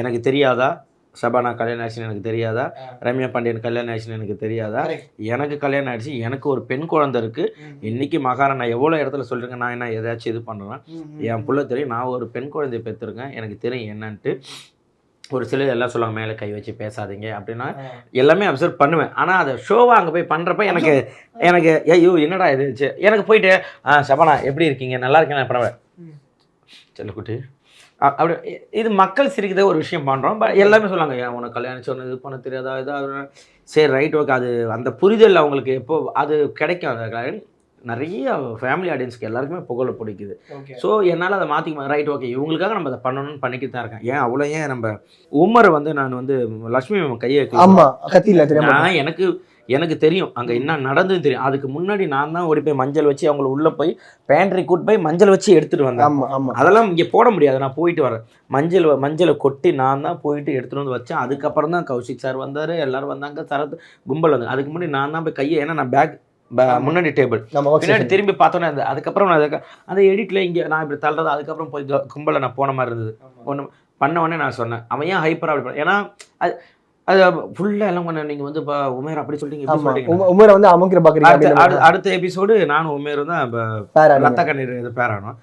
எனக்கு தெரியாதா? ஷபானா கல்யாணம் ஆயிடுச்சுன்னு எனக்கு தெரியாதா? ரம்யா பாண்டியன் கல்யாணம் ஆயிடுச்சுன்னு எனக்கு தெரியாதா? எனக்கு கல்யாணம் ஆயிடுச்சு. எனக்கு ஒரு பெண் குழந்தை இருக்கு. இன்னைக்கு மகாராணி நான் எவ்வளோ இடத்துல சொல்லிருக்கேன். நான் என்ன எதாச்சும் இது பண்ணுவேன். என் புள்ள தெரியும். நான் ஒரு பெண் குழந்தைய பெற்றிருக்கேன். எனக்கு தெரியும் என்னன்ட்டு. ஒரு சிலர் எல்லாம் சொல்லுவாங்க, மேலே கை வச்சு பேசாதீங்க அப்படின்னா, எல்லாமே அப்சர்வ் பண்ணுவேன். ஆனால் அதை ஷோவா அங்கே போய் பண்ணுறப்ப எனக்கு எனக்கு ஐயோ என்னடா இது எனக்கு போயிட்டு ஷபானா எப்படி இருக்கீங்க? நல்லா இருக்கீங்களா? பரவாயில்ல செல்லக்குட்டி அப்படி இது மக்கள் சிரிக்கிற ஒரு விஷயம் பண்ணுறோம். பட் எல்லாமே சொல்லுவாங்க, ஏன் உனக்கு கல்யாணிச்சு ஒன்று இது பண்ண தெரியாதா? இதா சரி ரைட் ஓகே. அது அந்த புரிதல் அவங்களுக்கு எப்போ அது கிடைக்கும். அந்த நிறைய ஃபேமிலி ஆடியன்ஸ்க்கு எல்லாருக்குமே புகழ பிடிக்குது. ஸோ என்னால் அதை மாற்றிக்க ரைட் ஓகே. இவங்களுக்காக நம்ம அதை பண்ணணும்னு பண்ணிக்கிட்டு தான் இருக்கேன். ஏன் அவ்வளோ ஏன் நம்ம உமரை வந்து நான் வந்து லட்சுமி கையை நான் எனக்கு தெரியும் அங்கே என்ன நடந்ததுன்னு தெரியும். அதுக்கு முன்னாடி நான் தான் ஓடி போய் மஞ்சள் வச்சு அவங்கள உள்ளே போய் பேண்ட்ரி கூட்டு போய் மஞ்சள் வச்சு எடுத்துகிட்டு வந்தேன். அதெல்லாம் இங்கே போட முடியாது. நான் போயிட்டு வரேன். மஞ்சளை கொட்டி நான் தான் போயிட்டு எடுத்துகிட்டு வந்து வச்சேன். அதுக்கப்புறம் தான் கௌஷிக் சார் வந்தார், எல்லோரும் வந்தாங்க, சரத் கும்பல் வந்து. அதுக்கு முன்னாடி நான் தான் போய் கையை, ஏன்னா நான் பேக் முன்னாடி டேபிள் பின்னாடி திரும்பி பார்த்தோன்னே அதுக்கப்புறம் நான் அந்த எடிட்டில் இங்கே நான் இப்படி தள்ளுறது. அதுக்கப்புறம் போய் கும்பலை நான் போன மாதிரி இருந்தது. ஒன்று பண்ண உடனே நான் சொன்னேன், அவன் ஏன் ஹைப்பராக அப்படி பண்ண? ஏன்னா அது ஃபுல்லாக எல்லாம் பண்ண நீங்கள் வந்து இப்போ உமேர் அப்படி சொல்லிட்டீங்க. உமேரை வந்து அமுக்கிற பார்க்குறீங்க. அடுத்த எபிசோடு நானும் உமேரும் தான் இப்போ ரத்த கண்ணீர் இது பேரானோம்.